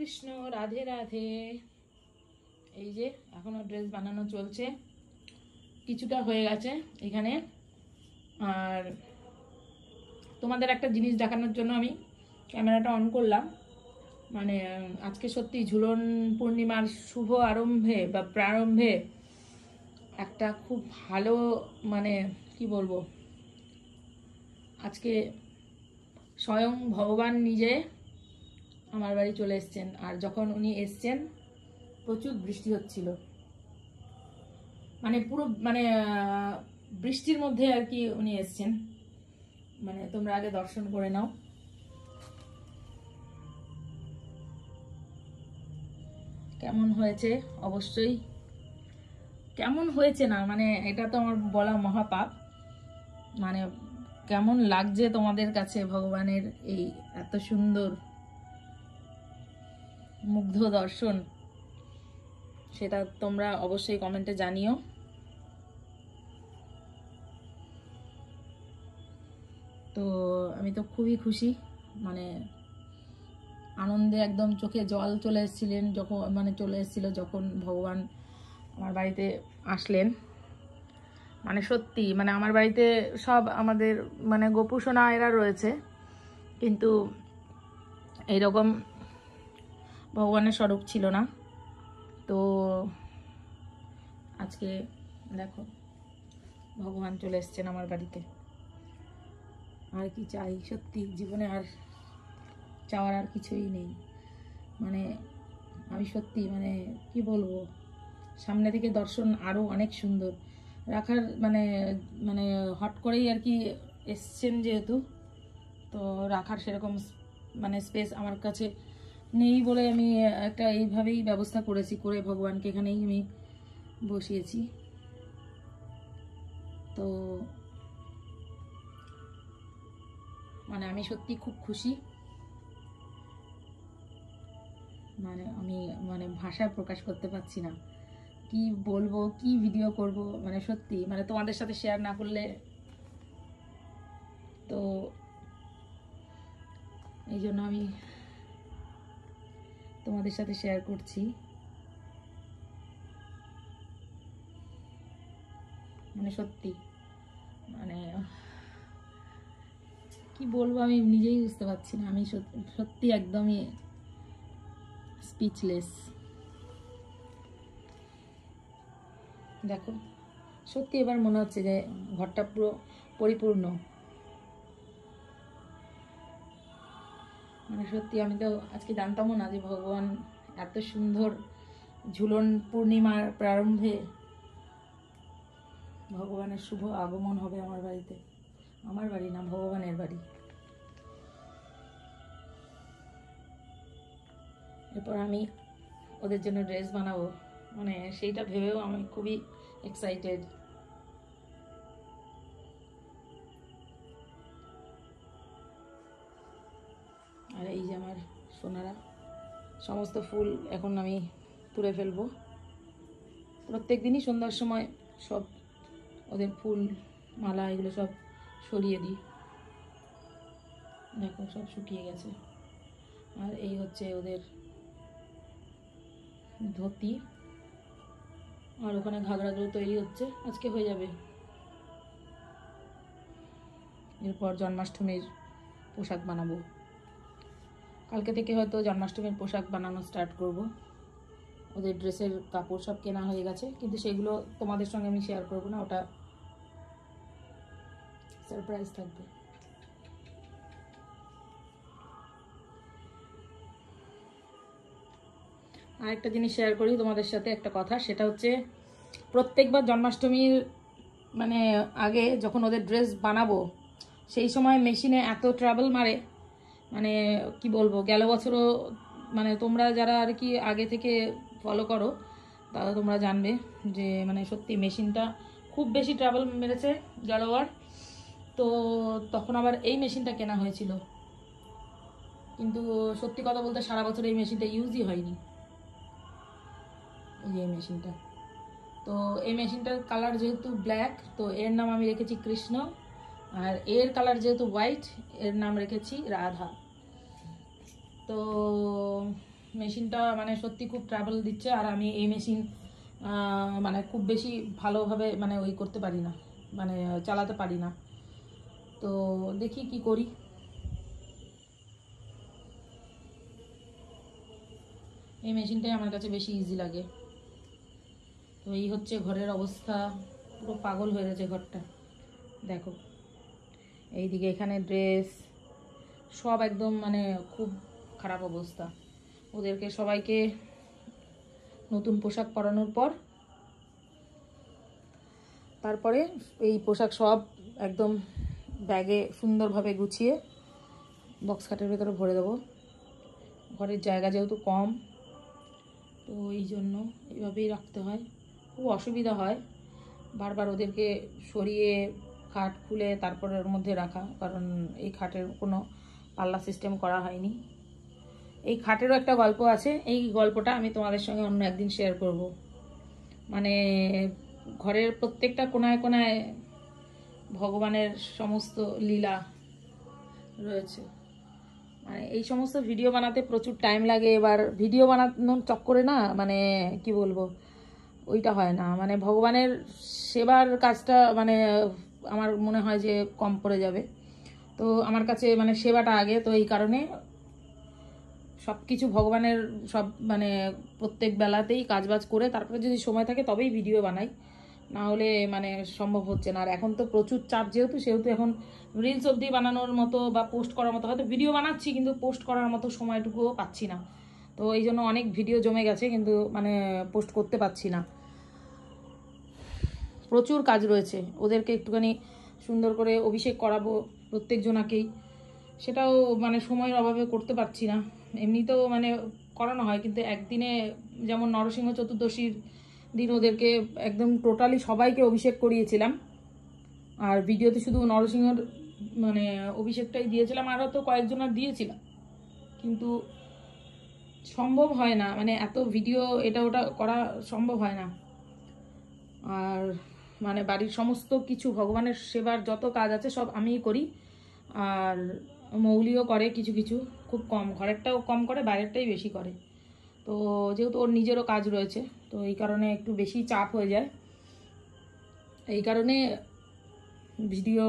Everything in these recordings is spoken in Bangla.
কৃষ্ণ, রাধে রাধে। এই যে এখনো ড্রেস বানানো চলছে, কিছুটা হয়ে গেছে এখানে। আর তোমাদের একটা জিনিস দেখানোর জন্য আমি ক্যামেরাটা অন করলাম। মানে আজকে সত্যি ঝুলন পূর্ণিমার শুভ আরম্ভে বা প্রারম্ভে একটা খুব ভালো, মানে কি বলবো, আজকে স্বয়ং ভগবান নিজে আমার বাড়ি চলে এসছেন। আর যখন উনি এসছেন প্রচুর বৃষ্টি হচ্ছিল, মানে পুরো মানে বৃষ্টির মধ্যে আর কি উনি এসছেন। মানে তোমরা আগে দর্শন করে নাও। কেমন হয়েছে অবশ্যই, কেমন হয়েছে না মানে এটা তো আমার বলা মহাপাপ। মানে কেমন লাগছে তোমাদের কাছে ভগবানের এই এত সুন্দর মুগ্ধ দর্শন, সেটা তোমরা অবশ্যই কমেন্টে জানিও। তো আমি তো খুবই খুশি, মানে আনন্দে একদম চোখে জল চলে এসেছিলেন যখন, মানে চলে এসেছিল যখন ভগবান আমার বাড়িতে আসলেন। মানে সত্যি, মানে আমার বাড়িতে সব আমাদের মানে গোপু সোনা এরা রয়েছে, কিন্তু এইরকম ভগবানের স্বরূপ ছিল না। তো আজকে দেখো ভগবান চলে এসছেন আমার বাড়িতে। আর কি চাই, সত্যি জীবনে আর চাওয়ার আর কিছুই নেই। মানে আমি সত্যি মানে কি বলবো, সামনে থেকে দর্শন আরও অনেক সুন্দর রাখার মানে মানে হট করেই আর কি এসছেন যেহেতু, তো রাখার সেরকম মানে স্পেস আমার কাছে নেই বলে আমি একটা এইভাবেই ব্যবস্থা করেছি, করে ভগবানকে এখানেই আমি বসিয়েছি। তো মানে আমি সত্যি খুব খুশি, মানে আমি মানে ভাষায় প্রকাশ করতে পারছি না কি বলবো, কি ভিডিও করব। মানে সত্যি মানে তোমাদের সাথে শেয়ার না করলে, তো এই জন্য আমি তোমাদের সাথে শেয়ার করছি। মানে সত্যি মানে কি বলবো আমি নিজেই বুঝতে পারছি না, আমি সত্যি একদমই স্পিচলেস। দেখো সত্যি এবার মনে হচ্ছে যে ঘরটা পুরো পরিপূর্ণ। মানে সত্যি আমি তো আজকে জানতামও না যে ভগবান এত সুন্দর ঝুলন পূর্ণিমার প্রারম্ভে ভগবানের শুভ আগমন হবে আমার বাড়িতে। আমার বাড়ি না, ভগবানের বাড়ি। এরপর আমি ওদের জন্য ড্রেস বানাবো, মানে সেইটা ভেবেও আমি খুবই এক্সাইটেড। আর এই যে আমার সোনারা, সমস্ত ফুল এখন আমি তুলে ফেলবো। প্রত্যেক দিনই সন্ধ্যার সময় সব ওদের ফুল মালা এগুলো সব সরিয়ে দিই। দেখো সব শুকিয়ে গেছে। আর এই হচ্ছে ওদের ধুতি, আর ওখানে ঘাগরাগুলো তৈরি হচ্ছে, আজকে হয়ে যাবে। এরপর জন্মাষ্টমীর পোশাক বানাবো, কালকে থেকে হয়তো জন্মাষ্টমীর পোশাক বানানো স্টার্ট করব। ওদের ড্রেসের কাপড় সব কেনা হয়ে গেছে, কিন্তু সেগুলো তোমাদের সঙ্গে আমি শেয়ার করব না, ওটা সারপ্রাইজ থাকবে। আরেকটা জিনিস শেয়ার করি তোমাদের সাথে, একটা কথা, সেটা হচ্ছে প্রত্যেকবার জন্মাষ্টমীর মানে আগে যখন ওদের ড্রেস বানাবো সেই সময় মেশিনে এত ট্রাবল মারে, মানে কি বলবো। গেল বছরও মানে তোমরা যারা আর কি আগে থেকে ফলো করো তারা তোমরা জানবে যে মানে সত্যি মেশিনটা খুব বেশি ট্রাবল মেরেছে গেলবার। তো তখন আবার এই মেশিনটা কেনা হয়েছিল, কিন্তু সত্যি কথা বলতে সারা বছর এই মেশিনটা ইউজই হয়নি। এই মেশিনটা, তো এই মেশিনটার কালার যেহেতু ব্ল্যাক, তো এর নাম আমি রেখেছি কৃষ্ণ। আর এর কালার যেহেতু হোয়াইট, এর নাম রেখেছি রাধা। তো মেশিনটা মানে সত্যি খুব ট্রাভেল দিচ্ছে। আর আমি এই মেশিন মানে খুব বেশি ভালোভাবে মানে ওই করতে পারি না, মানে চালাতে পারি না। তো দেখি কি করি। এই মেশিনটাই আমার কাছে বেশি ইজি লাগে। তো এই হচ্ছে ঘরের অবস্থা, পুরো পাগল হয়ে গেছে ঘরটা। দেখো এইদিকে এখানে ড্রেস সব একদম মানে খুব খারাপ অবস্থা। ওদেরকে সবাইকে নতুন পোশাক পরানোর পর তারপরে এই পোশাক সব একদম ব্যাগে সুন্দরভাবে গুছিয়ে বক্স খাটের ভেতরে ভরে দেবো। ঘরের জায়গা যেহেতু কম, তো এই জন্য এইভাবেই রাখতে হয়। খুব অসুবিধা হয় বারবার ওদেরকে সরিয়ে খাট খুলে তারপরে ওর মধ্যে রাখা, কারণ এই খাটের কোনো পাল্লা সিস্টেম করা হয়নি। এই খাটেরও একটা গল্প আছে, এই গল্পটা আমি তোমাদের সঙ্গে অন্য একদিন শেয়ার করব। মানে ঘরের প্রত্যেকটা কোনায় কোনায় ভগবানের সমস্ত লীলা রয়েছে। মানে এই সমস্ত ভিডিও বানাতে প্রচুর টাইম লাগে। এবার ভিডিও বানানোর চক্করে না মানে কি বলবো, ওইটা হয় না, মানে ভগবানের সেবার কাজটা মানে আমার মনে হয় যে কম পড়ে যাবে। তো আমার কাছে মানে সেবাটা আগে, তো এই কারণে সব কিছু ভগবানের সব মানে প্রত্যেক বেলাতেই কাজবাজ করে তারপরে যদি সময় থাকে তবেই ভিডিও বানাই, না হলে মানে সম্ভব হচ্ছে না। আর এখন তো প্রচুর চাপ যেহেতু, সেহেতু এখন রিলস অবধি বানানোর মতো বা পোস্ট করার মতো, হয়তো ভিডিও বানাচ্ছি কিন্তু পোস্ট করার মতো সময়টুকুও পাচ্ছি না। তো এই জন্য অনেক ভিডিও জমে গেছে কিন্তু মানে পোস্ট করতে পারছি না। প্রচুর কাজ রয়েছে, ওদেরকে একটুখানি সুন্দর করে অভিষেক করাবো প্রত্যেকজনাকেই, সেটাও মানে সময়ের অভাবে করতে পারছি না। এমনিতেও মানে করানো হয়, কিন্তু একদিনে যেমন নরসিংহ চতুর্দশীর দিন ওদেরকে একদম টোটালি সবাইকে অভিষেক করিয়েছিলাম। আর ভিডিওতে শুধু নরসিংহর মানে অভিষেকটাই দিয়েছিলাম, আরও তো কয়েকজনের দিয়েছিলাম, কিন্তু সম্ভব হয় না, মানে এত ভিডিও এটা ওটা করা সম্ভব হয় না। আর মানে বাড়ির সমস্ত কিছু ভগবানের সেবার যত কাজ আছে সব আমিই করি। আর মৌলিও করে কিছু কিছু, খুব কম, ঘরেরটাও কম করে, বাইরেরটাই বেশি করে। তো যেহেতু ওর নিজেরও কাজ রয়েছে, তো এই কারণে একটু বেশি চাপ হয়ে যায়। এই কারণে ভিডিও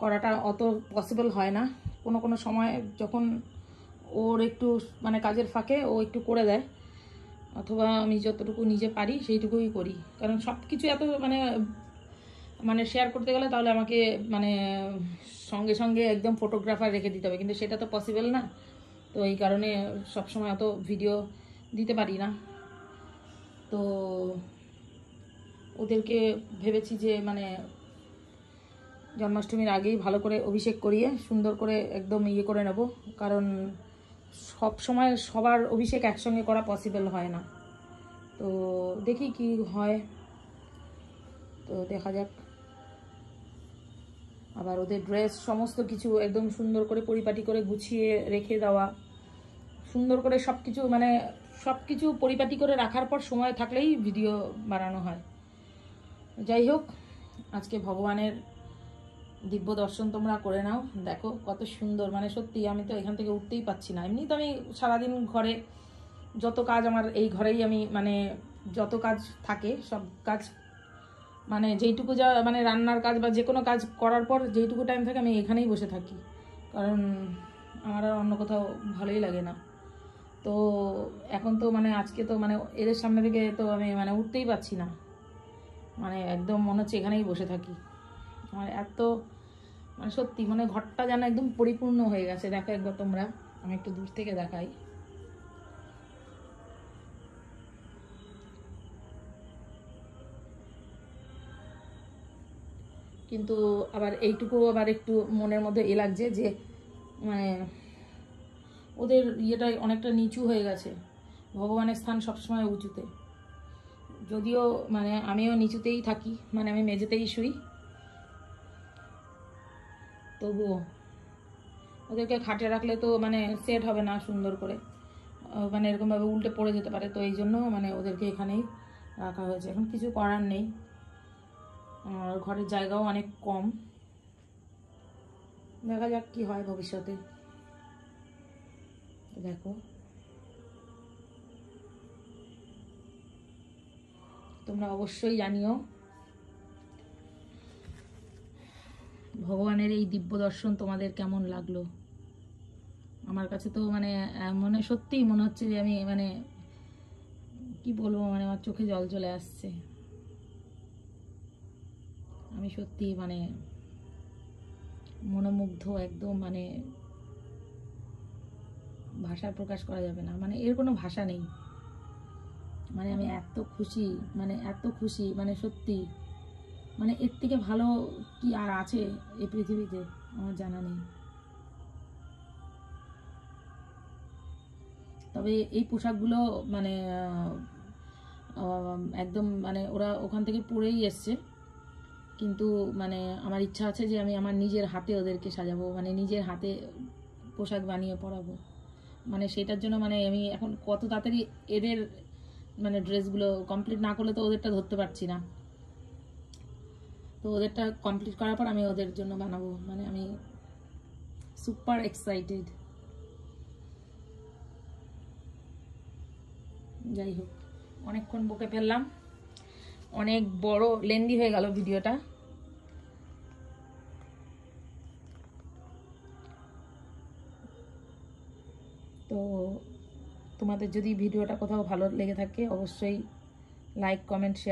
করাটা অত পসিবল হয় না। কোনো কোনো সময় যখন ওর একটু মানে কাজের ফাঁকে ও একটু করে দেয়, অথবা আমি যতটুকু নিজে পারি সেইটুকুই করি। কারণ সব কিছু এত মানে মানে শেয়ার করতে গেলে তাহলে আমাকে মানে সঙ্গে সঙ্গে একদম ফটোগ্রাফার রেখে দিতে হবে, কিন্তু সেটা তো পসিবল না। তো এই কারণে সবসময় অত ভিডিও দিতে পারি না। তো ওদেরকে ভেবেছি যে মানে জন্মাষ্টমীর আগেই ভালো করে অভিষেক করিয়ে সুন্দর করে একদম ইয়ে করে নেব, কারণ সব সময় সবার অভিষেক একসঙ্গে করা পসিবল হয় না। তো দেখি কি হয়, তো দেখা যাক। আবার ওদের ড্রেস সমস্ত কিছু একদম সুন্দর করে পরিপাটি করে গুছিয়ে রেখে দেওয়া, সুন্দর করে সব কিছু মানে সব কিছু পরিপাটি করে রাখার পর সময় থাকলেই ভিডিও বানানো হয়। যাই হোক, আজকে ভগবানের দিব্য দর্শন তোমরা করে নাও, দেখো কত সুন্দর, মানে সত্যি আমি তো এখান থেকে উঠতেই পাচ্ছি না। এমনি তো আমি সারাদিন ঘরে যত কাজ আমার এই ঘরেই আমি মানে যত কাজ থাকে সব কাজ মানে যেইটুকু যা মানে রান্নার কাজ বা যে কোনো কাজ করার পর যেইটুকু টাইম থাকে আমি এখানেই বসে থাকি, কারণ আমার আর অন্য কোথাও ভালোই লাগে না। তো এখন তো মানে আজকে তো মানে এদের সামনে থেকে তো আমি মানে উঠতেই পারছি না, মানে একদম মনে হচ্ছে এখানেই বসে থাকি। আমার এত মানে সত্যি মানে ঘরটা যেন একদম পরিপূর্ণ হয়ে গেছে। দেখো একবার তোমরা, আমি একটু দূর থেকে দেখাই। কিন্তু আবার এইটুকু আবার একটু মনের মধ্যে এ লাগছে যে মানে ওদের ইয়েটা অনেকটা নিচু হয়ে গেছে, ভগবানের স্থান সবসময় উঁচুতে। যদিও মানে আমিও নিচুতেই থাকি, মানে আমি মেঝেতেই শুই, তবুও ওদেরকে খাটে রাখলে তো মানে সেট হবে না সুন্দর করে, মানে এরকমভাবে উল্টে পড়ে যেতে পারে। তো এই জন্য মানে ওদেরকে এখানেই রাখা হয়েছে, এখন কিছু করার নেই। আর ঘরের জায়গাও অনেক কম, দেখা যাক কি হয় ভবিষ্যতে। দেখো তোমরা অবশ্যই জানিও ভগবানের এই দিব্য দর্শন তোমাদের কেমন লাগলো। আমার কাছে তো মানে মনে সত্যিই মনে হচ্ছে যে আমি মানে কি বলবো, মানে আমার চোখে জল চলে আসছে। আমি সত্যি মানে মনোমুগ্ধ একদম, মানে ভাষা প্রকাশ করা যাবে না, মানে এর কোনো ভাষা নেই। মানে আমি এত খুশি, মানে এত খুশি, মানে সত্যি মানে এর থেকে ভালো কি আর আছে এই পৃথিবীতে আমার জানা নেই। তবে এই পোশাকগুলো মানে একদম মানে ওরা ওখান থেকে পরেই এসছে, কিন্তু মানে আমার ইচ্ছা আছে যে আমি আমার নিজের হাতে ওদেরকে সাজাবো, মানে নিজের হাতে পোশাক বানিয়ে পরাবো। মানে সেটার জন্য মানে আমি এখন কত তাড়াতাড়ি এদের মানে ড্রেসগুলো কমপ্লিট না করলে তো ওদেরটা ধরতে পারছি না। তো ওদেরটা কমপ্লিট করার পর আমি ওদের জন্য বানাবো, মানে আমি সুপার এক্সাইটেড। যাই হোক, অনেকক্ষণ বকে ফেললাম, অনেক বড় লেন্দি হয়ে গেল ভিডিওটা। তো তোমাদের যদি ভিডিওটা কোথাও ভালো লেগে থাকে অবশ্যই লাইক, কমেন্ট, শেয়ার